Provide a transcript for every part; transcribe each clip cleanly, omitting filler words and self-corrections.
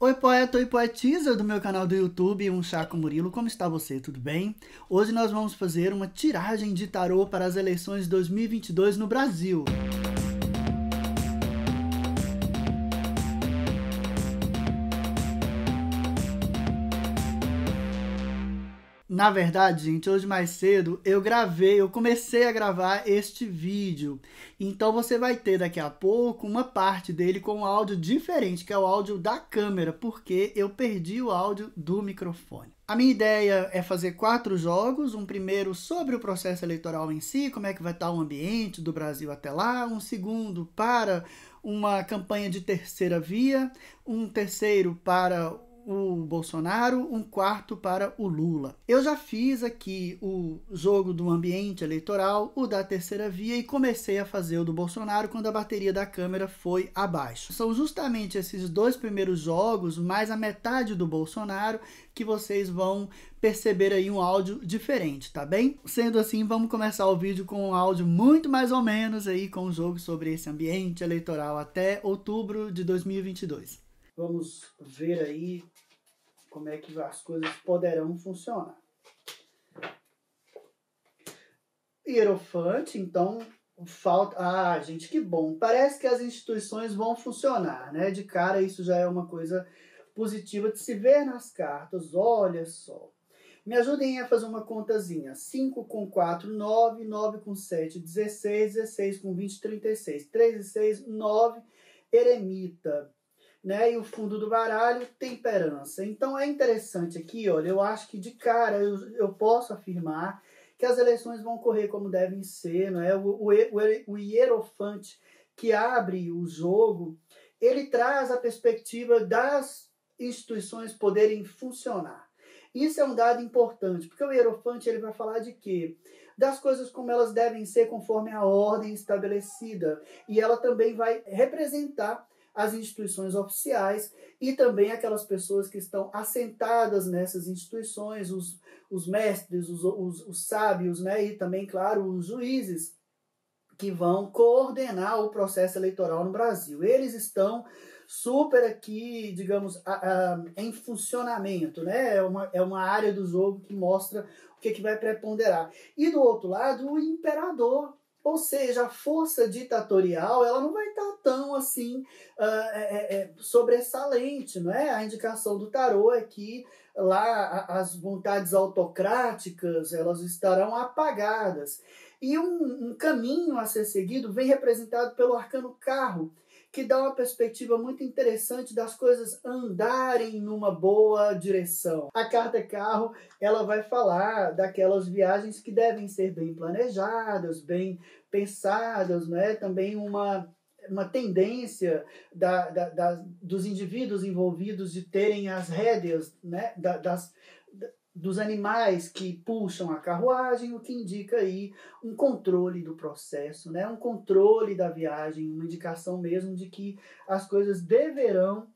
Oi poeta, oi poetisa do meu canal do YouTube, Um Chá com Murilo, como está você? Tudo bem? Hoje nós vamos fazer uma tiragem de tarô para as eleições de 2022 no Brasil. Na verdade, gente, hoje mais cedo eu comecei a gravar este vídeo. Então você vai ter daqui a pouco uma parte dele com um áudio diferente, que é o áudio da câmera, porque eu perdi o áudio do microfone. A minha ideia é fazer 4 jogos, um primeiro sobre o processo eleitoral em si, como é que vai estar o ambiente do Brasil até lá, um segundo para uma campanha de terceira via, um terceiro para o Bolsonaro, um quarto para o Lula. Eu já fiz aqui o jogo do ambiente eleitoral, o da terceira via, e comecei a fazer o do Bolsonaro quando a bateria da câmera foi abaixo. São justamente esses dois primeiros jogos, mais a metade do Bolsonaro, que vocês vão perceber aí um áudio diferente, tá bem? Sendo assim, vamos começar o vídeo com um áudio muito mais ou menos aí, com um jogo sobre esse ambiente eleitoral até outubro de 2022. Vamos ver aí como é que as coisas poderão funcionar. Hierofante, então, falta... Ah, gente, que bom. Parece que as instituições vão funcionar, né? De cara, isso já é uma coisa positiva de se ver nas cartas. Olha só. Me ajudem a fazer uma contazinha. 5 com 4, 9. 9 com 7, 16. 16 com 20, 36. 3 e 6, 9. Eremita. Né? E o fundo do baralho, temperança. Então é interessante aqui, olha, eu acho que de cara eu posso afirmar que as eleições vão correr como devem ser, né? O Hierofante que abre o jogo, ele traz a perspectiva das instituições poderem funcionar. Isso é um dado importante, porque o Hierofante ele vai falar de quê? Das coisas como elas devem ser conforme a ordem estabelecida. E ela também vai representar as instituições oficiais e também aquelas pessoas que estão assentadas nessas instituições, os mestres, os sábios, né? E também, claro, os juízes que vão coordenar o processo eleitoral no Brasil. Eles estão super aqui, digamos, em funcionamento, né? É uma área do jogo que mostra o que vai preponderar. E do outro lado, o imperador. Ou seja, a força ditatorial ela não vai estar tão assim sobressalente, não é? A indicação do tarô é que lá as vontades autocráticas elas estarão apagadas. E um caminho a ser seguido vem representado pelo arcano carro, que dá uma perspectiva muito interessante das coisas andarem numa boa direção. A carta carro, ela vai falar daquelas viagens que devem ser bem planejadas, bem pensadas, né? Também uma tendência dos indivíduos envolvidos de terem as rédeas, né? Dos animais que puxam a carruagem, o que indica aí um controle do processo, né? Um controle da viagem, uma indicação mesmo de que as coisas deverão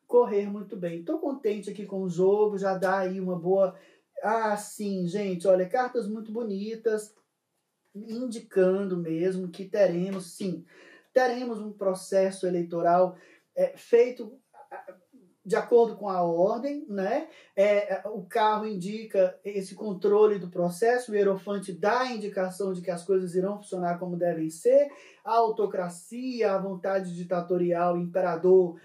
correr muito bem. Estou contente aqui com o jogo, já dá aí uma boa... Ah, sim, gente, olha, cartas muito bonitas, indicando mesmo que teremos, sim, teremos um processo eleitoral feito de acordo com a ordem, né? O carro indica esse controle do processo, o Hierofante dá a indicação de que as coisas irão funcionar como devem ser, a autocracia, a vontade ditatorial, o imperador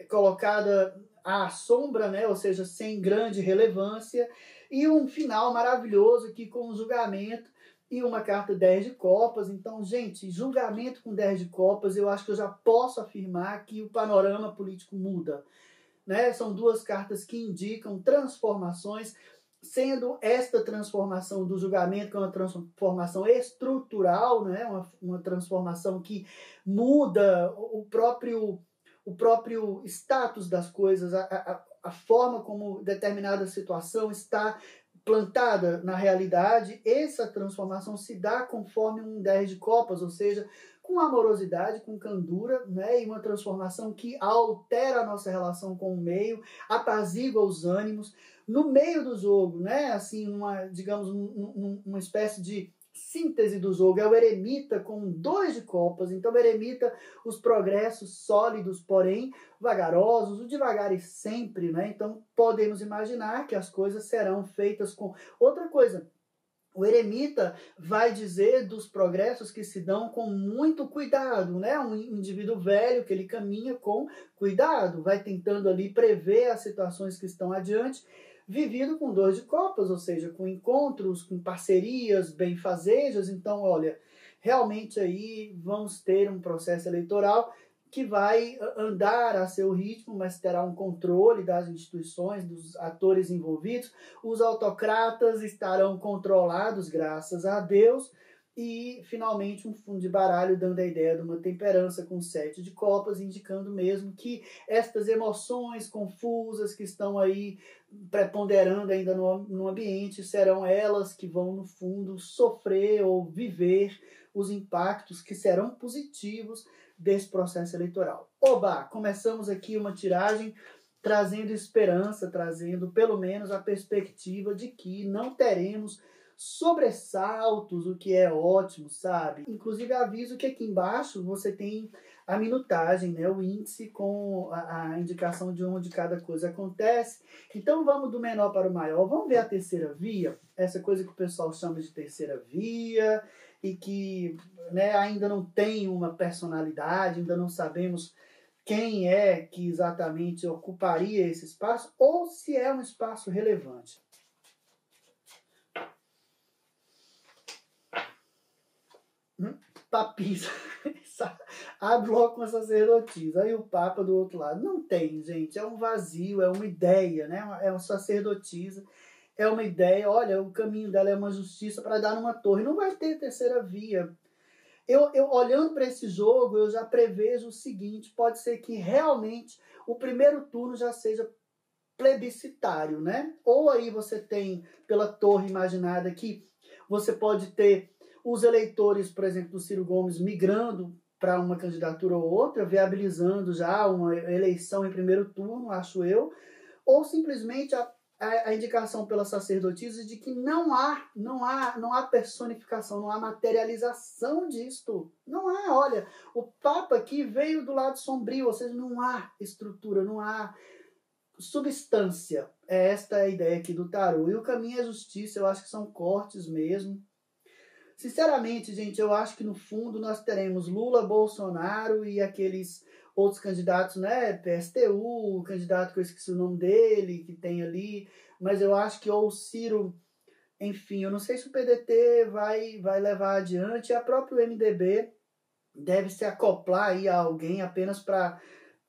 colocada à sombra, né? Ou seja, sem grande relevância, e um final maravilhoso aqui com o julgamento e uma carta 10 de copas. Então, gente, julgamento com 10 de copas, eu acho que eu já posso afirmar que o panorama político muda. Né? São duas cartas que indicam transformações, sendo esta transformação do julgamento, que é uma transformação estrutural, né? Uma transformação que muda o próprio status das coisas, a forma como determinada situação está plantada na realidade. Essa transformação se dá conforme um 10 de copas, ou seja, com amorosidade, com candura, né? E uma transformação que altera a nossa relação com o meio, apazigua os ânimos. No meio do jogo, né? Assim, digamos, uma espécie de síntese do jogo é o eremita com 2 de copas. Então, o eremita, os progressos sólidos, porém vagarosos, o devagar e sempre, né? Então, podemos imaginar que as coisas serão feitas com... Outra coisa, o eremita vai dizer dos progressos que se dão com muito cuidado, né? Um indivíduo velho que ele caminha com cuidado, vai tentando ali prever as situações que estão adiante, vivido com 2 de copas, ou seja, com encontros, com parcerias, benfazejas. Então, olha, realmente aí vamos ter um processo eleitoral que vai andar a seu ritmo, mas terá um controle das instituições, dos atores envolvidos. Os autocratas estarão controlados, graças a Deus. E, finalmente, um fundo de baralho dando a ideia de uma temperança com 7 de copas, indicando mesmo que estas emoções confusas que estão aí preponderando ainda no ambiente serão elas que vão, no fundo, sofrer ou viver os impactos que serão positivos desse processo eleitoral. Oba! Começamos aqui uma tiragem trazendo esperança, trazendo pelo menos a perspectiva de que não teremos sobressaltos, o que é ótimo, sabe? Inclusive aviso que aqui embaixo você tem a minutagem, né? O índice com a indicação de onde cada coisa acontece. Então vamos do menor para o maior. Vamos ver a terceira via, essa coisa que o pessoal chama de terceira via e que, né, ainda não tem uma personalidade, ainda não sabemos quem é que exatamente ocuparia esse espaço ou se é um espaço relevante. Papisa. Abre logo com a sacerdotisa. Aí o Papa do outro lado. Não tem, gente. É um vazio, é uma ideia, né? É uma sacerdotisa. É uma ideia. Olha, o caminho dela é uma justiça para dar numa torre. Não vai ter terceira via. Eu olhando para esse jogo, eu já prevejo o seguinte. Pode ser que realmente o primeiro turno já seja plebiscitário, né? Ou aí você tem, pela torre imaginada aqui, você pode ter os eleitores, por exemplo, do Ciro Gomes migrando para uma candidatura ou outra, viabilizando já uma eleição em primeiro turno, acho eu, ou simplesmente a indicação pela sacerdotisa de que não há personificação, não há materialização disto. Não há, olha, o Papa aqui veio do lado sombrio, ou seja, não há estrutura, não há substância. Esta é a ideia aqui do tarô. E o caminho é justiça, eu acho que são cortes mesmo. Sinceramente, gente, eu acho que no fundo nós teremos Lula, Bolsonaro e aqueles outros candidatos, né? PSTU, o candidato que eu esqueci o nome dele, que tem ali, mas eu acho que ou o Ciro, enfim, eu não sei se o PDT vai levar adiante, a própria MDB deve se acoplar aí a alguém apenas para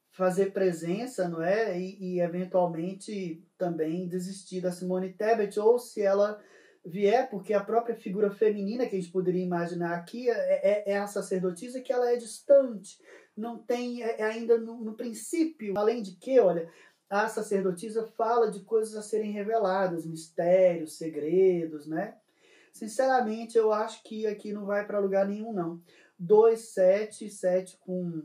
fazer presença, não é? E eventualmente também desistir da Simone Tebet, ou se ela vier, porque a própria figura feminina que a gente poderia imaginar aqui é a sacerdotisa, que ela é distante, não tem ainda no princípio, além de que, olha, a sacerdotisa fala de coisas a serem reveladas, mistérios, segredos, né? Sinceramente, eu acho que aqui não vai para lugar nenhum, não. 2, 7, 7 com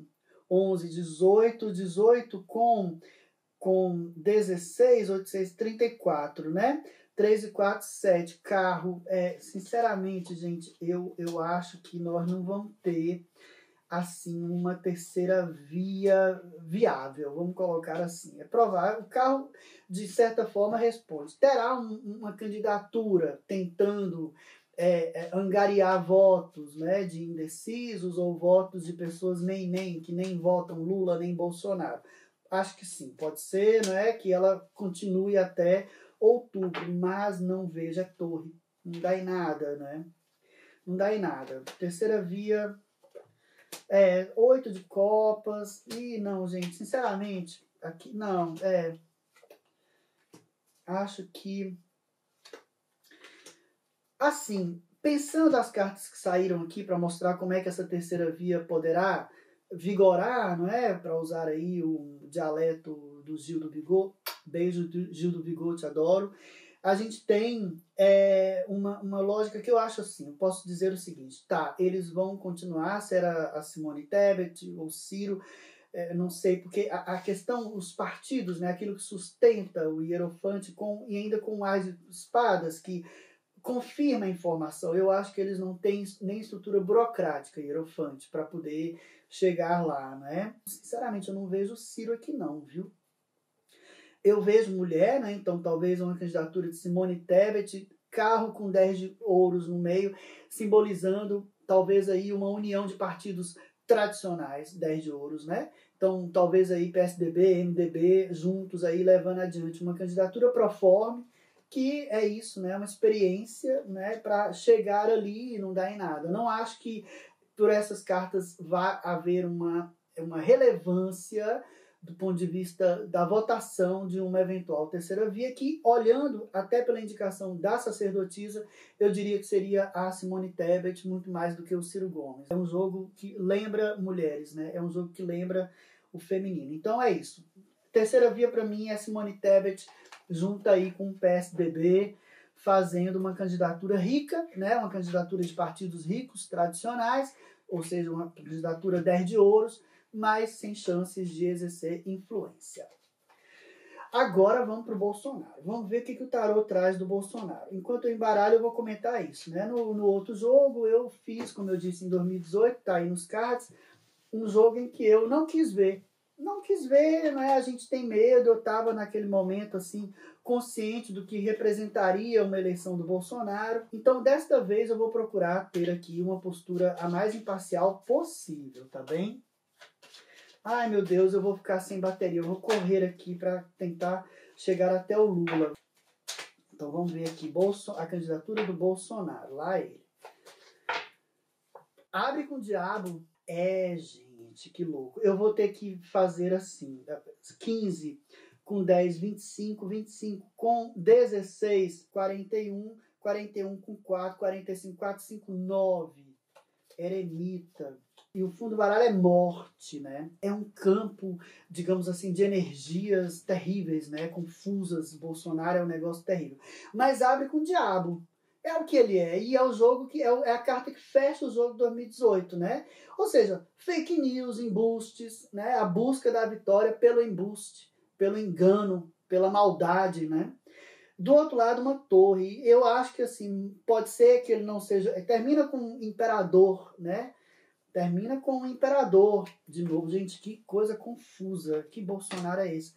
11, 18, 18 com 16, 8, 6, 34, né? 3 e 4, 7. Carro, sinceramente, gente, eu acho que nós não vamos ter, assim, uma terceira via viável, vamos colocar assim. É provável, o carro, de certa forma, responde. Terá uma candidatura tentando angariar votos, né, de indecisos ou votos de pessoas que nem votam Lula nem Bolsonaro. Acho que sim, pode ser, não é, que ela continue até outubro, mas não veja torre. Não dá em nada, né? Não dá em nada. Terceira via, 8 de copas. E não, gente, sinceramente, aqui não, acho que assim, pensando as cartas que saíram aqui para mostrar como é que essa terceira via poderá vigorar, não é? Para usar aí o dialeto do Gil do Vigor. Beijo, Gil do Vigor, te adoro. A gente tem uma lógica que eu acho assim, eu posso dizer o seguinte, tá, eles vão continuar a ser a Simone Tebet ou Ciro, não sei, porque a questão, os partidos, né, aquilo que sustenta o hierofante e ainda com as espadas, que confirma a informação. Eu acho que eles não têm nem estrutura burocrática, Hierofante, para poder chegar lá, né? Sinceramente, eu não vejo Ciro aqui não, viu? Eu vejo mulher, né? Então talvez uma candidatura de Simone Tebet, carro com 10 de ouros no meio, simbolizando talvez aí uma união de partidos tradicionais, 10 de ouros, né? Então talvez aí PSDB, MDB juntos aí levando adiante uma candidatura proforme, que é isso, né? Uma experiência, né? Para chegar ali e não dar em nada. Não acho que por essas cartas vai haver uma relevância do ponto de vista da votação de uma eventual terceira via, que, olhando até pela indicação da sacerdotisa, eu diria que seria a Simone Tebet muito mais do que o Ciro Gomes. É um jogo que lembra mulheres, né? É um jogo que lembra o feminino. Então é isso. Terceira via para mim é Simone Tebet junta aí com o PSDB, fazendo uma candidatura rica, né? Uma candidatura de partidos ricos, tradicionais, ou seja, uma candidatura 10 de ouros, mas sem chances de exercer influência. Agora vamos para o Bolsonaro. Vamos ver o que o tarô traz do Bolsonaro. Enquanto eu embaralho, eu vou comentar isso, né? No outro jogo, eu fiz, como eu disse, em 2018, tá aí nos cards, um jogo em que eu não quis ver. Não quis ver, né? A gente tem medo. Eu estava naquele momento assim consciente do que representaria uma eleição do Bolsonaro. Então, desta vez, eu vou procurar ter aqui uma postura a mais imparcial possível, tá bem? Ai, meu Deus, eu vou ficar sem bateria. Eu vou correr aqui para tentar chegar até o Lula. Então, vamos ver aqui a candidatura do Bolsonaro. Lá ele. Abre com o diabo. Gente, que louco. Eu vou ter que fazer assim. 15 com 10, 25. 25 com 16, 41. 41 com 4, 45, 4, 5, 9. Eremita. E o fundo do baralho é morte, né? É um campo, digamos assim, de energias terríveis, né? Confusas. Bolsonaro é um negócio terrível. Mas abre com o diabo. É o que ele é. E é o jogo que é a carta que fecha o jogo de 2018, né? Ou seja, fake news, embustes, né? A busca da vitória pelo embuste, pelo engano, pela maldade, né? Do outro lado, uma torre. Eu acho que, assim, pode ser que ele não seja... Termina com um imperador, né? Termina com um imperador. De novo, gente, que coisa confusa. Que Bolsonaro é esse?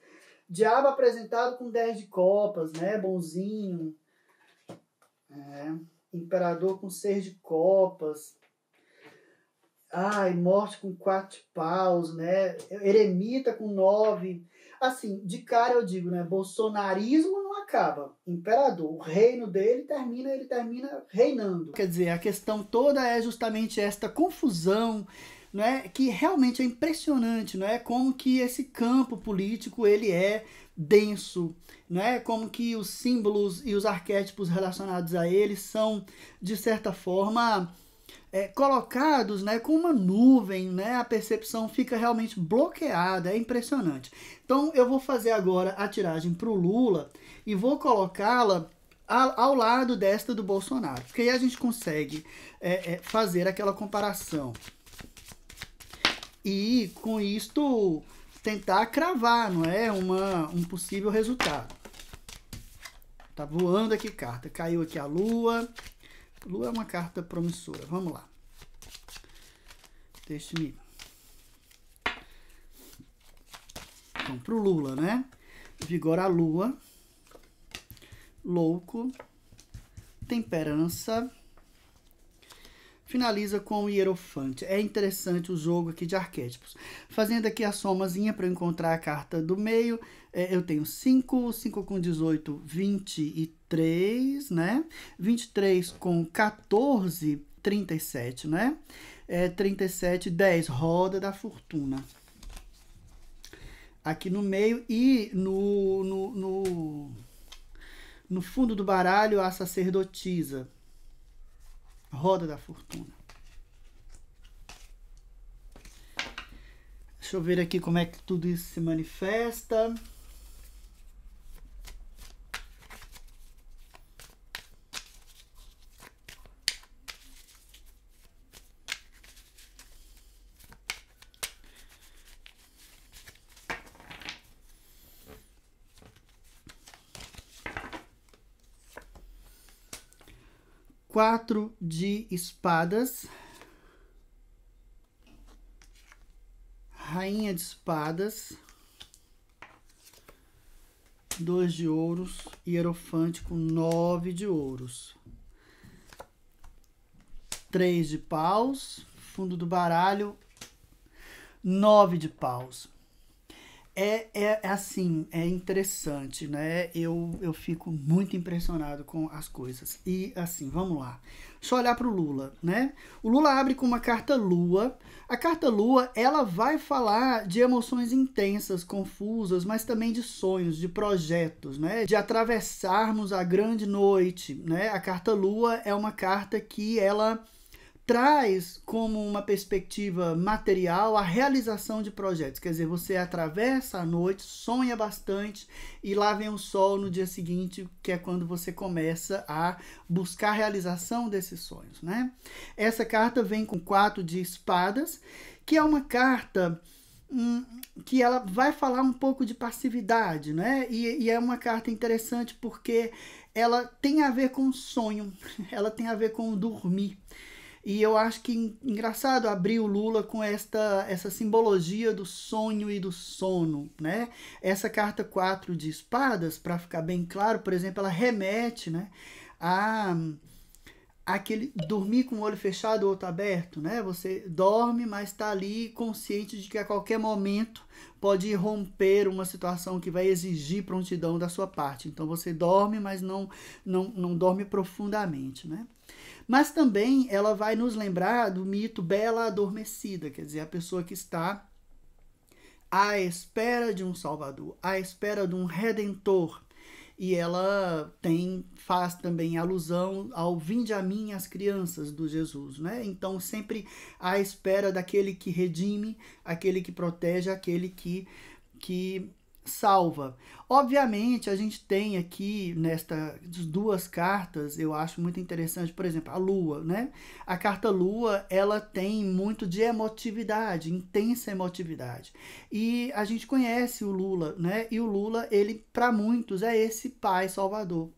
Diabo apresentado com 10 de copas, né? Bonzinho. Imperador com 6 de copas. Ai, morte com 4 de paus, né? Eremita com 9. Assim, de cara eu digo, né? Bolsonarismo não acaba. Imperador, o reino dele ele termina reinando. Quer dizer, a questão toda é justamente esta confusão, né? Que realmente é impressionante, não é? Como que esse campo político ele é denso, né? Como que os símbolos e os arquétipos relacionados a ele são, de certa forma, colocados, né, com uma nuvem, né? A percepção fica realmente bloqueada, é impressionante. Então eu vou fazer agora a tiragem para o Lula e vou colocá-la ao lado desta do Bolsonaro, porque aí a gente consegue fazer aquela comparação e com isto tentar cravar, não é, um possível resultado. Tá voando aqui carta, caiu aqui a Lua. Lua é uma carta promissora. Vamos lá. Deixe-me. Então, pro Lula, né? Vigora a Lua. Louco. Temperança. Finaliza com o Hierofante. É interessante o jogo aqui de arquétipos. Fazendo aqui a somazinha para eu encontrar a carta do meio. Eu tenho 5, 5 com 18, 23, né? 23 com 14, 37, né? 37, 10, roda da fortuna. Aqui no meio e no fundo do baralho a sacerdotisa. Roda da fortuna. Deixa eu ver aqui como é que tudo isso se manifesta. 4 de espadas, rainha de espadas, 2 de ouros, hierofante com 9 de ouros, 3 de paus, fundo do baralho, 9 de paus. Assim, é interessante, né? Eu fico muito impressionado com as coisas. E assim, vamos lá. Deixa eu olhar para o Lula, né? O Lula abre com uma carta Lua. A carta Lua, ela vai falar de emoções intensas, confusas, mas também de sonhos, de projetos, né? De atravessarmos a grande noite, né? A carta Lua é uma carta que ela traz como uma perspectiva material a realização de projetos. Quer dizer, você atravessa a noite, sonha bastante e lá vem o sol no dia seguinte, que é quando você começa a buscar a realização desses sonhos, né? Essa carta vem com 4 de espadas, que é uma carta que ela vai falar um pouco de passividade, né? E é uma carta interessante porque ela tem a ver com sonho, ela tem a ver com dormir. E eu acho que engraçado abrir o Lula com essa simbologia do sonho e do sono, né? Essa carta 4 de espadas, para ficar bem claro, por exemplo, ela remete, né, a aquele dormir com o olho fechado ou outro aberto, né? Você dorme, mas está ali consciente de que a qualquer momento pode irromper uma situação que vai exigir prontidão da sua parte. Então você dorme, mas não dorme profundamente, né? Mas também ela vai nos lembrar do mito Bela Adormecida, quer dizer, a pessoa que está à espera de um Salvador, à espera de um Redentor. E ela faz também alusão ao vinde a mim as crianças do Jesus, né? Então sempre à espera daquele que redime, aquele que protege, aquele que salva. Obviamente, a gente tem aqui nestas 2 cartas, eu acho muito interessante, por exemplo, a Lua, né? A carta Lua, ela tem muito de emotividade, intensa emotividade. E a gente conhece o Lula, né? E o Lula, ele, para muitos, é esse pai salvador.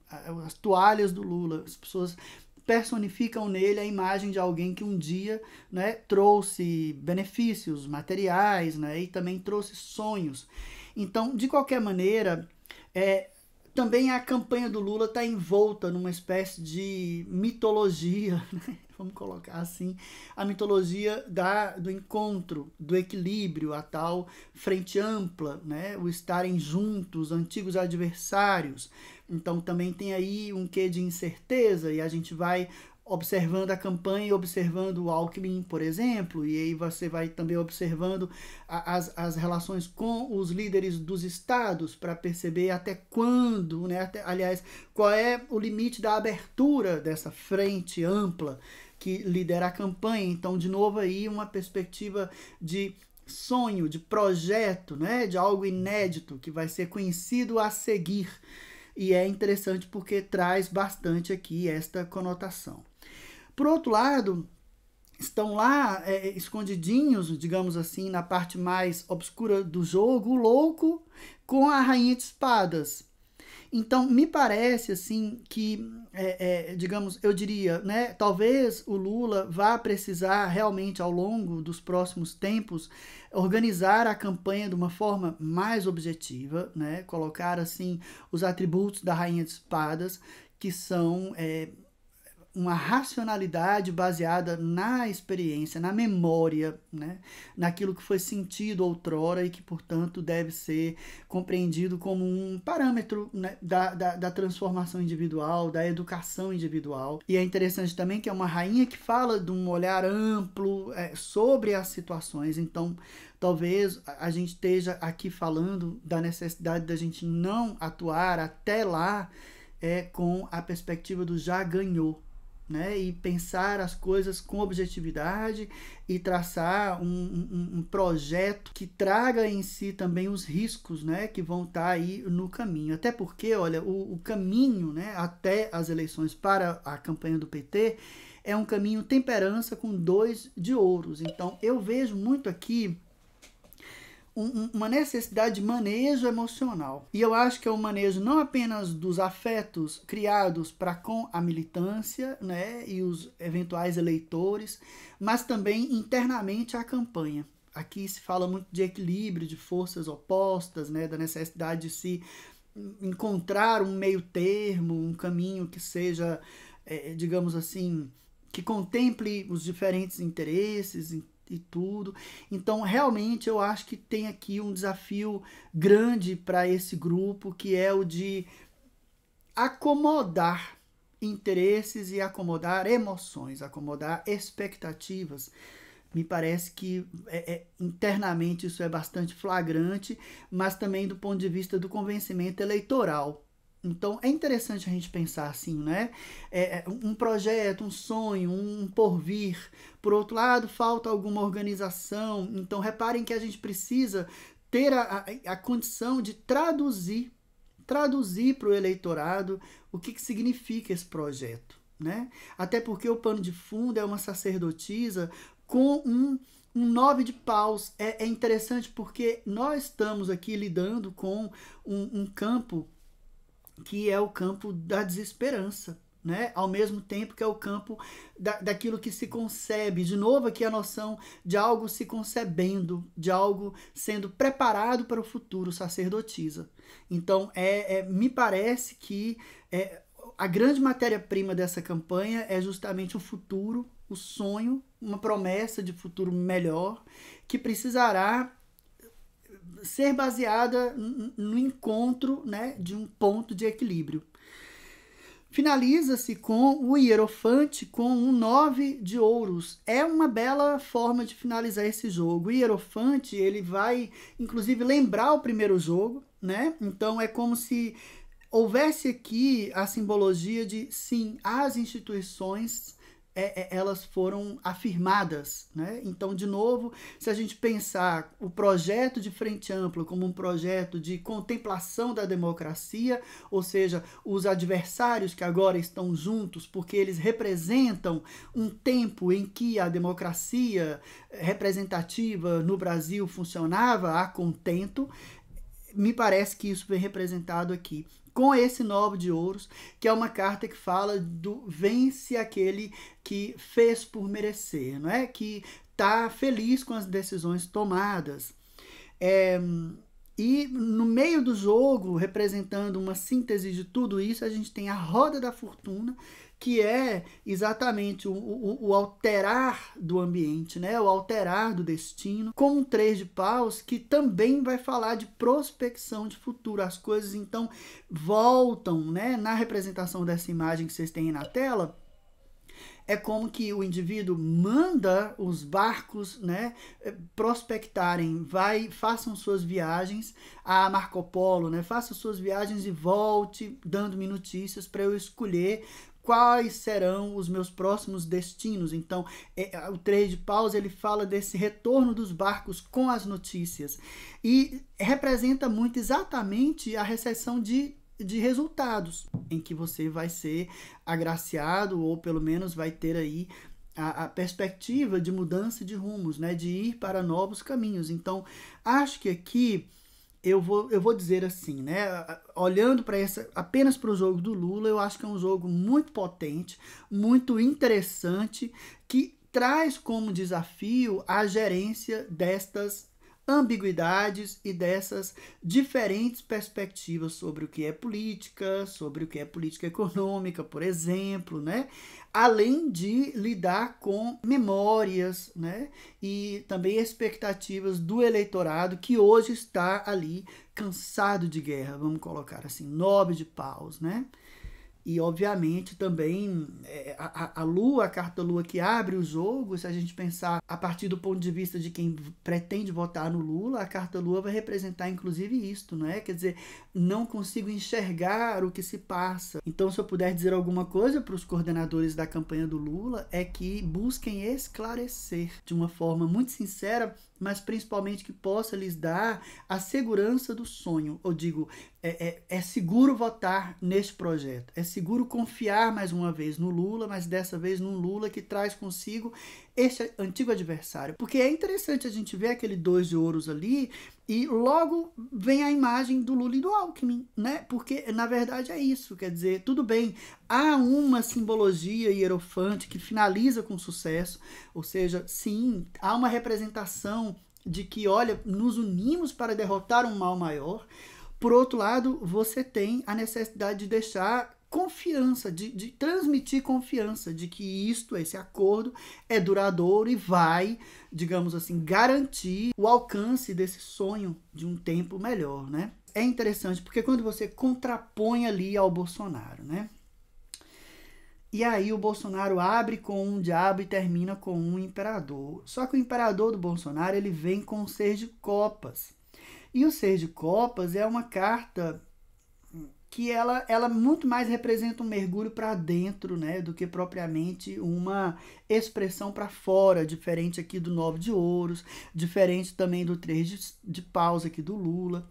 As toalhas do Lula, as pessoas personificam nele a imagem de alguém que um dia, né, trouxe benefícios materiais, né? E também trouxe sonhos. Então, de qualquer maneira, também a campanha do Lula está envolta numa espécie de mitologia, né? Vamos colocar assim, a mitologia do encontro, do equilíbrio, a tal frente ampla, né? O estarem juntos, antigos adversários. Então também tem aí um quê de incerteza e a gente vai observando a campanha e observando o Alckmin, por exemplo, e aí você vai também observando as relações com os líderes dos estados para perceber até quando, né, aliás, qual é o limite da abertura dessa frente ampla que lidera a campanha. Então, de novo aí uma perspectiva de sonho, de projeto, né, de algo inédito que vai ser conhecido a seguir. E é interessante porque traz bastante aqui esta conotação. Por outro lado, estão lá escondidinhos, digamos assim, na parte mais obscura do jogo, o louco com a rainha de espadas. Então, me parece assim que, digamos, eu diria, né, talvez o Lula vá precisar realmente, ao longo dos próximos tempos, organizar a campanha de uma forma mais objetiva, né, colocar assim os atributos da rainha de espadas, que são uma racionalidade baseada na experiência, na memória, né? Naquilo que foi sentido outrora e que, portanto, deve ser compreendido como um parâmetro, né, da transformação individual, da educação individual. E é interessante também que é uma rainha que fala de um olhar amplo sobre as situações. Então, talvez a gente esteja aqui falando da necessidade da gente não atuar até lá com a perspectiva do já ganhou, né, e pensar as coisas com objetividade e traçar um projeto que traga em si também os riscos, né, que vão estar aí no caminho. Até porque, olha, o caminho, né, até as eleições para a campanha do PT é um caminho temperança com 2 de ouros. Então, eu vejo muito aqui uma necessidade de manejo emocional. E eu acho que é um manejo não apenas dos afetos criados para com a militância, né, e os eventuais eleitores, mas também internamente a campanha. Aqui se fala muito de equilíbrio, de forças opostas, né, da necessidade de se encontrar um meio termo, um caminho que seja, digamos assim, que contemple os diferentes interesses e tudo. Então, realmente, eu acho que tem aqui um desafio grande para esse grupo, que é o de acomodar interesses e acomodar emoções, acomodar expectativas. Me parece que internamente isso é bastante flagrante, mas também do ponto de vista do convencimento eleitoral. Então é interessante a gente pensar assim, né? Um projeto, um sonho, um porvir. Por outro lado, falta alguma organização. Então reparem que a gente precisa ter a condição de traduzir para o eleitorado o que significa esse projeto, né? Até porque o pano de fundo é uma sacerdotisa com um 9 de paus. É interessante porque nós estamos aqui lidando com um campo que é o campo da desesperança, né? Ao mesmo tempo que é o campo daquilo que se concebe. De novo aqui a noção de algo se concebendo, de algo sendo preparado para o futuro, sacerdotisa. Então, me parece que a grande matéria-prima dessa campanha é justamente o futuro, o sonho, uma promessa de futuro melhor, que precisará ser baseada no encontro, né, de um ponto de equilíbrio. Finaliza-se com o Hierofante com um 9 de ouros. É uma bela forma de finalizar esse jogo. O Hierofante, ele vai, inclusive, lembrar o primeiro jogo, né? Então é como se houvesse aqui a simbologia de, sim, as instituições elas foram afirmadas, né? Então, de novo, se a gente pensar o projeto de Frente Ampla como um projeto de contemplação da democracia, ou seja, os adversários que agora estão juntos porque eles representam um tempo em que a democracia representativa no Brasil funcionava a contento, me parece que isso vem representado aqui com esse 9 de ouros, que é uma carta que fala do vence aquele que fez por merecer, não é? Que está feliz com as decisões tomadas. E no meio do jogo, representando uma síntese de tudo isso, a gente tem a roda da fortuna, que é exatamente o alterar do ambiente, né? O alterar do destino, com um 3 de paus que também vai falar de prospecção de futuro. As coisas então voltam, né? Na representação dessa imagem que vocês têm aí na tela, é como que o indivíduo manda os barcos, né, prospectarem, façam suas viagens a Marco Polo, né, façam suas viagens e volte dando-me notícias para eu escolher quais serão os meus próximos destinos. Então, o 3 de paus, ele fala desse retorno dos barcos com as notícias e representa muito exatamente a recepção de resultados, em que você vai ser agraciado ou pelo menos vai ter aí a perspectiva de mudança de rumos, né, de ir para novos caminhos. Então, acho que aqui eu vou dizer assim, né, olhando para apenas para o jogo do Lula, eu acho que é um jogo muito potente, muito interessante, que traz como desafio a gerência destas ambiguidades e dessas diferentes perspectivas sobre o que é política, sobre o que é política econômica, por exemplo, né? Além de lidar com memórias, né? E também expectativas do eleitorado que hoje está ali cansado de guerra, vamos colocar assim, 9 de paus, né? E, obviamente, também a Lua, a carta Lua que abre o jogo, se a gente pensar a partir do ponto de vista de quem pretende votar no Lula, a carta Lua vai representar, inclusive, isto, não é? Quer dizer, não consigo enxergar o que se passa. Então, se eu puder dizer alguma coisa para os coordenadores da campanha do Lula, é que busquem esclarecer de uma forma muito sincera, mas principalmente que possa lhes dar a segurança do sonho. Eu digo, é seguro votar neste projeto, é seguro confiar mais uma vez no Lula, mas dessa vez num Lula que traz consigo este antigo adversário. Porque é interessante a gente ver aquele 2 de ouros ali e logo vem a imagem do Lula e do Alckmin, né? Porque na verdade é isso, quer dizer, tudo bem, há uma simbologia hierofante que finaliza com sucesso, ou seja, sim, há uma representação de que, olha, nos unimos para derrotar um mal maior. Por outro lado, você tem a necessidade de deixar confiança, de transmitir confiança de que esse acordo é duradouro e vai, digamos assim, garantir o alcance desse sonho de um tempo melhor, né? É interessante porque quando você contrapõe ali ao Bolsonaro, né? E aí o Bolsonaro abre com um diabo e termina com um imperador. Só que o imperador do Bolsonaro, ele vem com o 6 de copas. E o 6 de copas é uma carta que ela muito mais representa um mergulho para dentro, né, do que propriamente uma expressão para fora, diferente aqui do 9 de ouros, diferente também do 3 de paus aqui do Lula.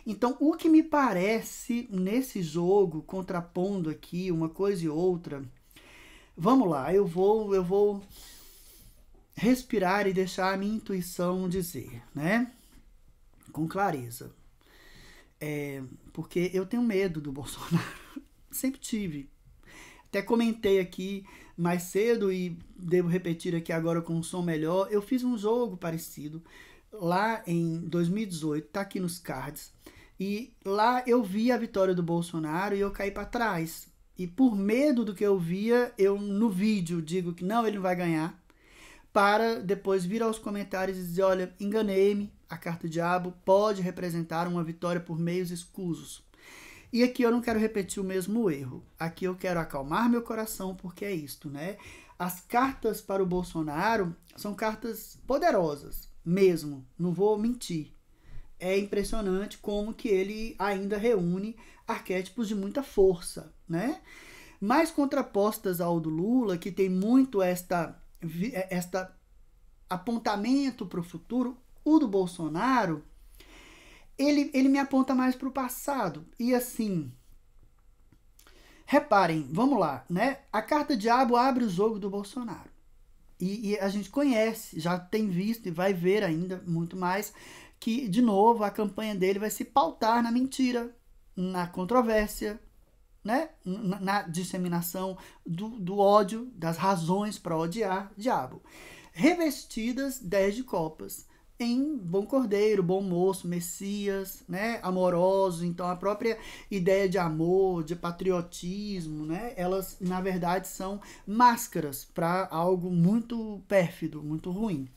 Então, o que me parece nesse jogo, contrapondo aqui uma coisa e outra, vamos lá, eu vou respirar e deixar a minha intuição dizer, né, com clareza. Porque eu tenho medo do Bolsonaro, sempre tive. Até comentei aqui mais cedo e devo repetir aqui agora com um som melhor. Eu fiz um jogo parecido lá em 2018, tá aqui nos cards. E lá eu vi a vitória do Bolsonaro e eu caí para trás. E por medo do que eu via, eu no vídeo digo que não, ele não vai ganhar. Para depois vir aos comentários e dizer, olha, enganei-me, a carta diabo pode representar uma vitória por meios escusos. E aqui eu não quero repetir o mesmo erro. Aqui eu quero acalmar meu coração, porque é isto, né? As cartas para o Bolsonaro são cartas poderosas, mesmo, não vou mentir. É impressionante como que ele ainda reúne arquétipos de muita força, né? Mais contrapostas ao do Lula, que tem muito esta apontamento para o futuro, o do Bolsonaro, ele me aponta mais para o passado. E assim, reparem, vamos lá, né? A carta diabo abre o jogo do Bolsonaro. E a gente conhece, já tem visto e vai ver ainda muito mais, que, de novo, a campanha dele vai se pautar na mentira, na controvérsia, né? Na disseminação do ódio, das razões para odiar diabo. Revestidas 10 de copas em bom cordeiro, bom moço, messias, né, amoroso. Então a própria ideia de amor, de patriotismo, né, elas na verdade são máscaras para algo muito pérfido, muito ruim.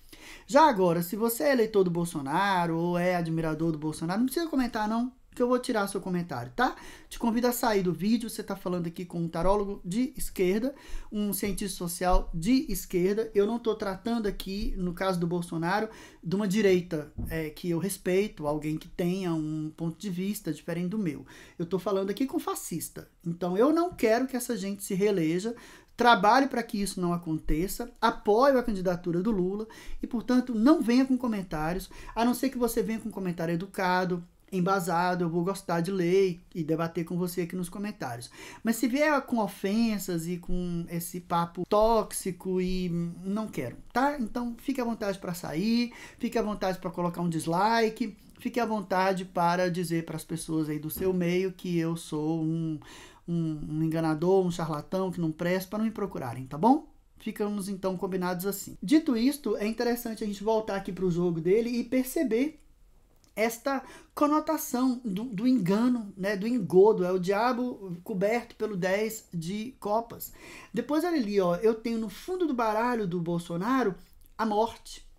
Já agora, se você é eleitor do Bolsonaro ou é admirador do Bolsonaro, não precisa comentar não, que eu vou tirar seu comentário, tá? Te convido a sair do vídeo. Você tá falando aqui com um tarólogo de esquerda, um cientista social de esquerda. Eu não tô tratando aqui, no caso do Bolsonaro, de uma direita que eu respeito, alguém que tenha um ponto de vista diferente do meu. Eu tô falando aqui com fascista. Então eu não quero que essa gente se reeleja, trabalho para que isso não aconteça, apoio a candidatura do Lula e, portanto, não venha com comentários, a não ser que você venha com um comentário educado, embasado, eu vou gostar de ler e debater com você aqui nos comentários. Mas se vier com ofensas e com esse papo tóxico e não quero, tá? Então fique à vontade para sair, fique à vontade para colocar um dislike, fique à vontade para dizer para as pessoas aí do seu meio que eu sou um enganador, um charlatão que não presta, para não me procurarem, tá bom? Ficamos então combinados assim. Dito isto, é interessante a gente voltar aqui para o jogo dele e perceber esta conotação do engano, né, do engodo, é o diabo coberto pelo 10 de copas. Depois olha ali, ó, eu tenho no fundo do baralho do Bolsonaro a morte.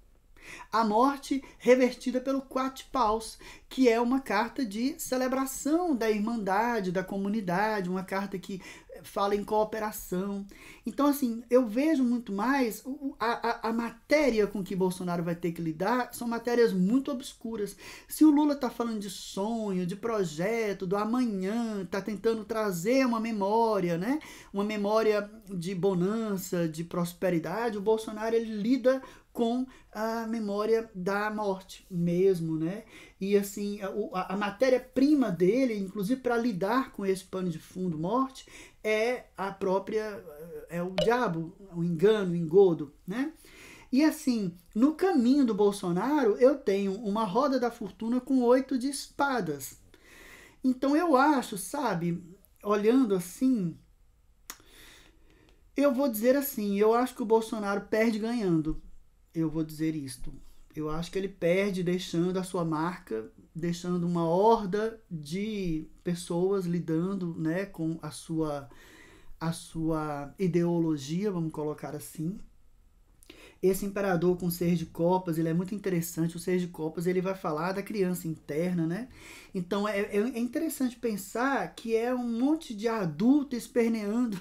A morte revertida pelo 4 de paus, que é uma carta de celebração da irmandade, da comunidade, uma carta que fala em cooperação. Então, assim, eu vejo muito mais a matéria com que Bolsonaro vai ter que lidar são matérias muito obscuras. Se o Lula está falando de sonho, de projeto, do amanhã, está tentando trazer uma memória, né? Uma memória de bonança, de prosperidade, o Bolsonaro ele lida com a memória da morte mesmo, né? E assim, a matéria-prima dele, inclusive para lidar com esse pano de fundo morte, é o diabo, o engano, o engodo, né? E assim, no caminho do Bolsonaro, eu tenho uma roda da fortuna com 8 de espadas. Então eu acho, sabe, olhando assim, eu vou dizer assim, eu acho que o Bolsonaro perde ganhando. Eu vou dizer isto. Eu acho que ele perde deixando a sua marca, deixando uma horda de pessoas lidando, né, com a sua ideologia, vamos colocar assim. Esse imperador com 6 de copas, ele é muito interessante. O 6 de copas, ele vai falar da criança interna, né? Então, é interessante pensar que é um monte de adulto esperneando,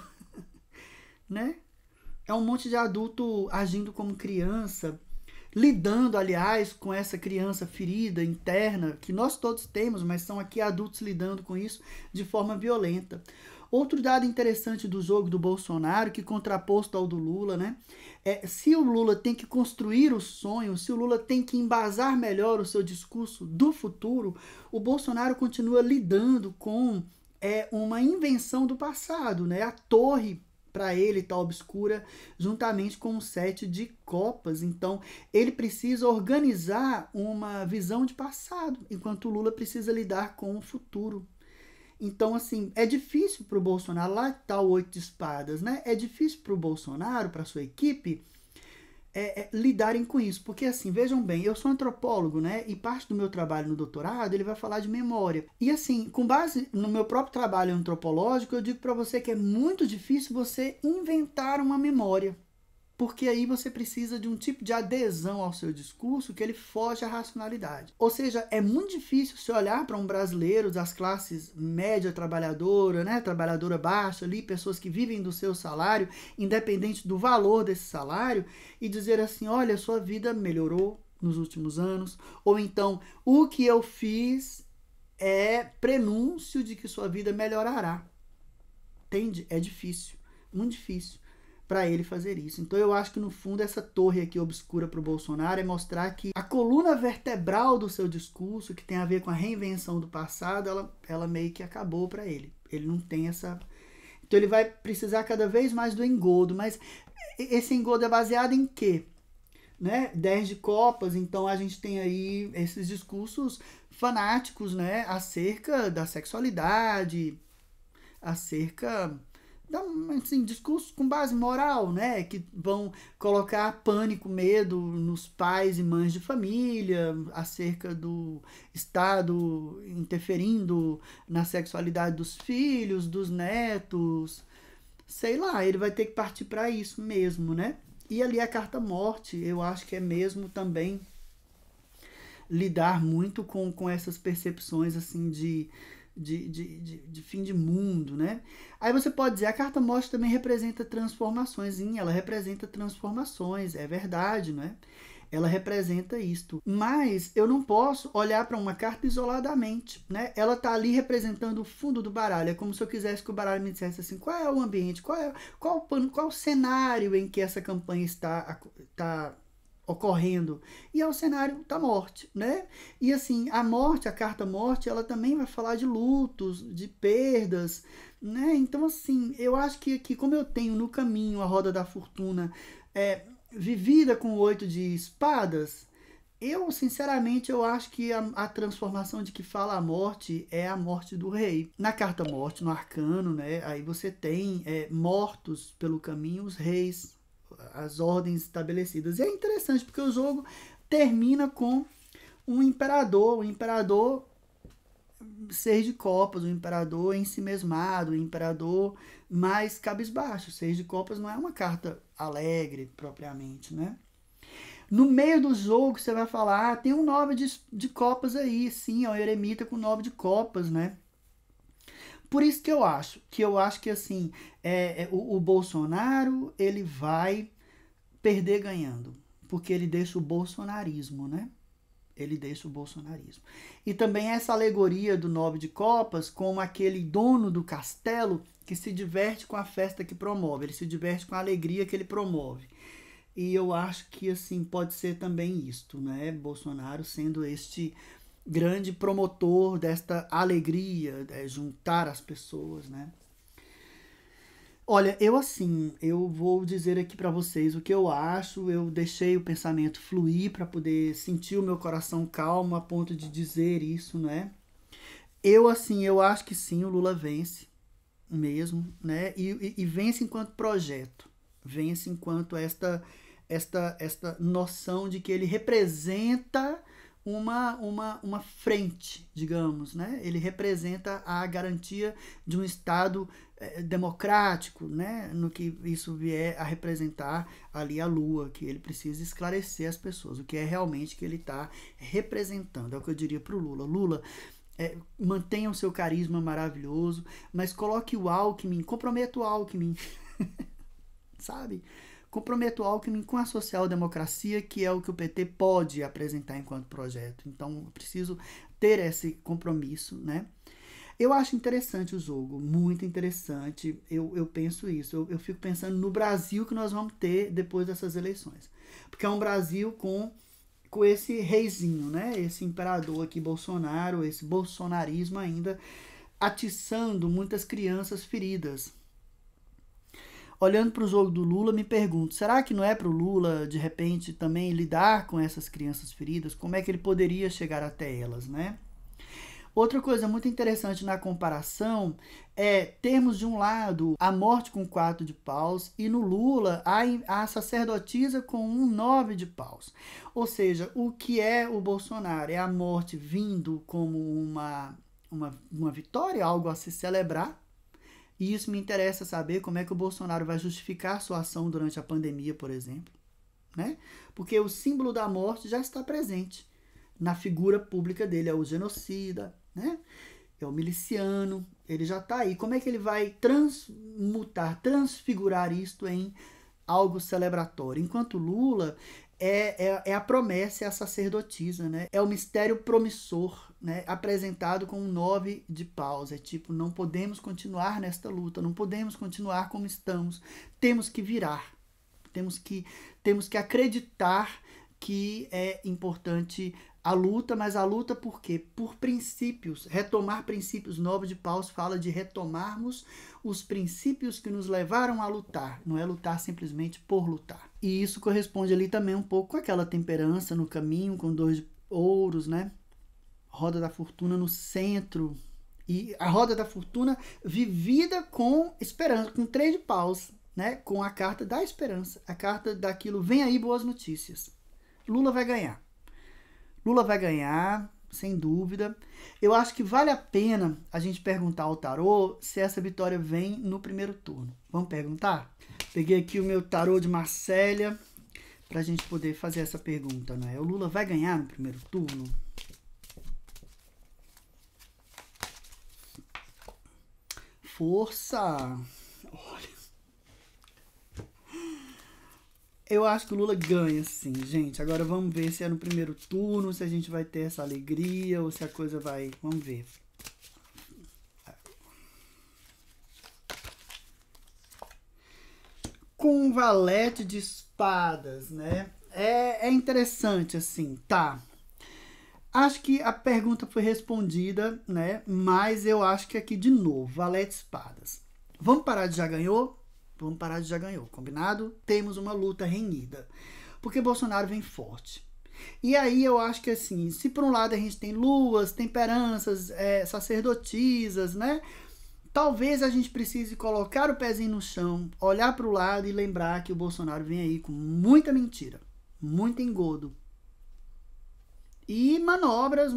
né? É um monte de adulto agindo como criança, lidando, aliás, com essa criança ferida interna, que nós todos temos, mas são aqui adultos lidando com isso de forma violenta. Outro dado interessante do jogo do Bolsonaro, que contraposto ao do Lula, né? Se o Lula tem que construir o sonho, se o Lula tem que embasar melhor o seu discurso do futuro, o Bolsonaro continua lidando com uma invenção do passado, né? A torre para ele está obscura, juntamente com o 7 de copas. Então, ele precisa organizar uma visão de passado, enquanto o Lula precisa lidar com o futuro. Então, assim, é difícil para o Bolsonaro, lá está o 8 de espadas, né? É difícil para o Bolsonaro, para a sua equipe, lidarem com isso. Porque, assim, vejam bem, eu sou antropólogo, né? E parte do meu trabalho no doutorado, ele vai falar de memória. E, assim, com base no meu próprio trabalho antropológico, eu digo para você que é muito difícil você inventar uma memória. Porque aí você precisa de um tipo de adesão ao seu discurso que ele foge à racionalidade. Ou seja, é muito difícil se olhar para um brasileiro das classes média trabalhadora, né, trabalhadora baixa, ali, pessoas que vivem do seu salário, independente do valor desse salário, e dizer assim, olha, sua vida melhorou nos últimos anos, ou então, o que eu fiz é prenúncio de que sua vida melhorará. Entende? É difícil, muito difícil para ele fazer isso. Então eu acho que no fundo essa torre aqui obscura para o Bolsonaro é mostrar que a coluna vertebral do seu discurso, que tem a ver com a reinvenção do passado, ela meio que acabou para ele. Ele não tem essa... Então ele vai precisar cada vez mais do engodo, mas esse engodo é baseado em quê? Né? 10 de copas, então a gente tem aí esses discursos fanáticos, né? Acerca da sexualidade, acerca... assim, discursos com base moral, né, que vão colocar pânico, medo nos pais e mães de família, acerca do Estado interferindo na sexualidade dos filhos, dos netos, sei lá, ele vai ter que partir para isso mesmo, né? E ali a carta morte, eu acho que é mesmo também lidar muito com essas percepções, assim, de fim de mundo, né? Aí você pode dizer, a carta morte também representa transformações. Sim, ela representa transformações, é verdade, né? Ela representa isto. Mas eu não posso olhar para uma carta isoladamente, né? Ela tá ali representando o fundo do baralho. É como se eu quisesse que o baralho me dissesse assim, qual é o ambiente, qual o cenário em que essa campanha está ocorrendo, e é o cenário da morte, né? E assim, a morte, a carta morte, ela também vai falar de lutos, de perdas, né? Então assim, eu acho que como eu tenho no caminho a roda da fortuna vivida com o 8 de espadas, eu sinceramente eu acho que a transformação de que fala a morte é a morte do rei. Na carta morte, no arcano, né? Aí você tem mortos pelo caminho os reis, as ordens estabelecidas. E é interessante porque o jogo termina com um imperador, o imperador 6 de copas, o imperador ensimesmado, o imperador mais cabisbaixo. 6 de copas não é uma carta alegre propriamente, né? No meio do jogo você vai falar, tem um 9 de copas aí, sim, é o eremita com 9 de copas, né? Por isso que eu acho que assim, o Bolsonaro, ele vai perder ganhando, porque ele deixa o bolsonarismo, né? Ele deixa o bolsonarismo. E também essa alegoria do nove de copas como aquele dono do castelo que se diverte com a festa que promove, ele se diverte com a alegria que ele promove. E eu acho que assim pode ser também isto, né? Bolsonaro sendo este grande promotor desta alegria, juntar as pessoas, né? Olha, eu vou dizer aqui para vocês o que eu acho, eu deixei o pensamento fluir para poder sentir o meu coração calmo a ponto de dizer isso, né? Eu acho que sim, o Lula vence mesmo, né? E vence enquanto projeto, vence enquanto esta noção de que ele representa uma frente, digamos, né? Ele representa a garantia de um Estado democrático, né? No que isso vier a representar ali a Lua, que ele precisa esclarecer as pessoas, o que é realmente que ele está representando. É o que eu diria para o Lula. Lula, mantenha o seu carisma maravilhoso, mas coloque o Alckmin, comprometa o Alckmin, sabe? Comprometa o Alckmin com a social-democracia, que é o que o PT pode apresentar enquanto projeto. Então, eu preciso ter esse compromisso, né? Eu acho interessante o jogo, muito interessante. Eu penso isso. Eu fico pensando no Brasil que nós vamos ter depois dessas eleições. Porque é um Brasil com esse reizinho, né? Esse imperador aqui, Bolsonaro, esse bolsonarismo ainda atiçando muitas crianças feridas. Olhando para o jogo do Lula, me pergunto, será que não é para o Lula, de repente, também lidar com essas crianças feridas? Como é que ele poderia chegar até elas, né? Outra coisa muito interessante na comparação é termos, de um lado, a morte com 4 de paus e no Lula a sacerdotisa com um 9 de paus. Ou seja, o que é o Bolsonaro? É a morte vindo como uma vitória, algo a se celebrar. E isso me interessa saber como é que o Bolsonaro vai justificar sua ação durante a pandemia, por exemplo, né? Porque o símbolo da morte já está presente na figura pública dele, é o genocida, né? É o miliciano, ele já está aí. Como é que ele vai transfigurar isto em algo celebratório? Enquanto Lula é a promessa, é a sacerdotisa, né? É o mistério promissor, né? Apresentado com um 9 de paus. É tipo, não podemos continuar nesta luta, não podemos continuar como estamos. Temos que virar. Temos que acreditar que é importante a luta, mas a luta por quê? Por princípios. Retomar princípios. 9 de paus fala de retomarmos os princípios que nos levaram a lutar. Não é lutar simplesmente por lutar. E isso corresponde ali também um pouco com aquela temperança no caminho, com 2 de ouros, né? Roda da fortuna no centro. E a roda da fortuna vivida com esperança, com 3 de paus, né? Com a carta da esperança. A carta daquilo, vem aí boas notícias. Lula vai ganhar. Lula vai ganhar, sem dúvida. Eu acho que vale a pena a gente perguntar ao tarô se essa vitória vem no primeiro turno. Vamos perguntar? Peguei aqui o meu tarô de Marsella para a gente poder fazer essa pergunta, né? O Lula vai ganhar no primeiro turno? Força! Olha. Eu acho que o Lula ganha, sim, gente. Agora vamos ver se é no primeiro turno, se a gente vai ter essa alegria ou se a coisa vai... Vamos ver. Com um valete de espadas, né? É interessante, assim, tá. Acho que a pergunta foi respondida, né? Mas eu acho que aqui, de novo, valete de espadas. Vamos parar de já ganhou? Vamos parar de já ganhou, combinado? Temos uma luta renhida. Porque Bolsonaro vem forte. E aí eu acho que assim, se por um lado a gente tem luas, temperanças, sacerdotisas, né? Talvez a gente precise colocar o pezinho no chão, olhar para o lado e lembrar que o Bolsonaro vem aí com muita mentira, muito engodo. E manobras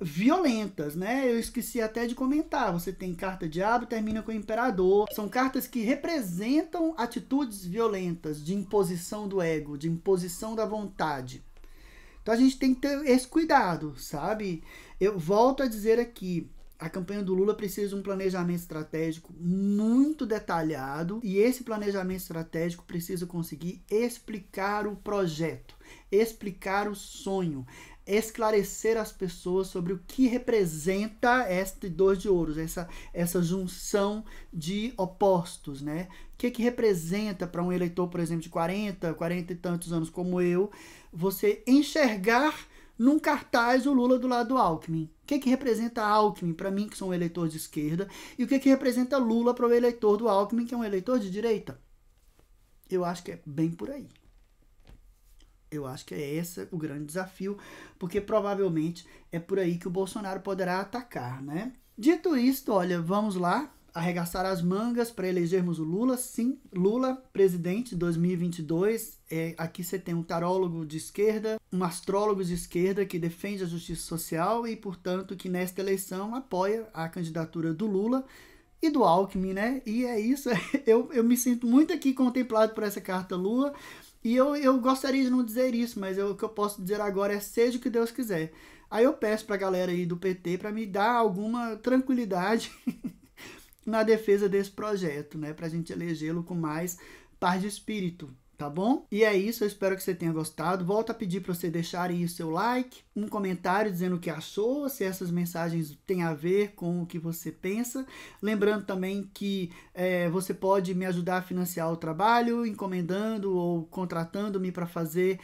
violentas, né? Eu esqueci até de comentar. Você tem carta diabo, termina com o imperador. São cartas que representam atitudes violentas de imposição do ego, de imposição da vontade. Então a gente tem que ter esse cuidado, sabe? Eu volto a dizer aqui, A campanha do Lula precisa de um planejamento estratégico muito detalhado, e esse planejamento estratégico precisa conseguir explicar o projeto, explicar o sonho, esclarecer as pessoas sobre o que representa este 2 de ouros, essa junção de opostos, né? O que representa para um eleitor, por exemplo, de 40 e tantos anos como eu, você enxergar num cartaz o Lula do lado do Alckmin? O que representa Alckmin para mim, que sou um eleitor de esquerda, e o que representa Lula para o eleitor do Alckmin, que é um eleitor de direita? Eu acho que é bem por aí. Eu acho que é esse o grande desafio, porque provavelmente é por aí que o Bolsonaro poderá atacar, né? Dito isto, olha, vamos lá arregaçar as mangas para elegermos o Lula. Sim, Lula, presidente de 2022. Aqui você tem um tarólogo de esquerda, um astrólogo de esquerda que defende a justiça social e, portanto, que nesta eleição apoia a candidatura do Lula e do Alckmin, né? E é isso, eu me sinto muito aqui contemplado por essa carta Lula, e eu gostaria de não dizer isso, mas o que eu posso dizer agora é: seja o que Deus quiser. Aí eu peço pra galera aí do PT para me dar alguma tranquilidade na defesa desse projeto, né? Pra gente elegê-lo com mais paz de espírito, tá bom? E é isso, eu espero que você tenha gostado. Volto a pedir para você deixar aí o seu like, um comentário dizendo o que achou, se essas mensagens têm a ver com o que você pensa. Lembrando também que você pode me ajudar a financiar o trabalho, encomendando ou contratando-me para fazer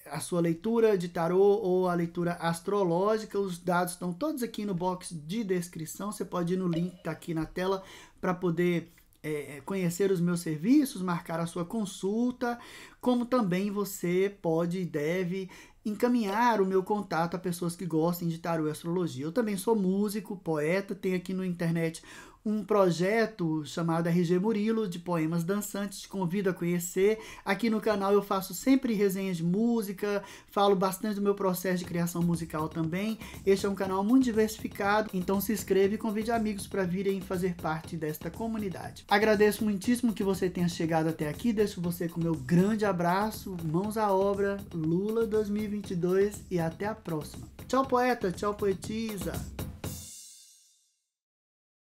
a sua leitura de tarô ou a leitura astrológica. Os dados estão todos aqui no box de descrição. Você pode ir no link que está aqui na tela para poder conhecer os meus serviços, marcar a sua consulta, como também você pode e deve encaminhar o meu contato a pessoas que gostem de tarô e astrologia. Eu também sou músico, poeta, tenho aqui na internet um projeto chamado RG Murilo, de poemas dançantes, te convido a conhecer. Aqui no canal eu faço sempre resenhas de música, falo bastante do meu processo de criação musical também. Este é um canal muito diversificado, então se inscreva e convide amigos para virem fazer parte desta comunidade. Agradeço muitíssimo que você tenha chegado até aqui, deixo você com meu grande abraço, mãos à obra, Lula 2022 e até a próxima. Tchau, poeta, tchau, poetisa!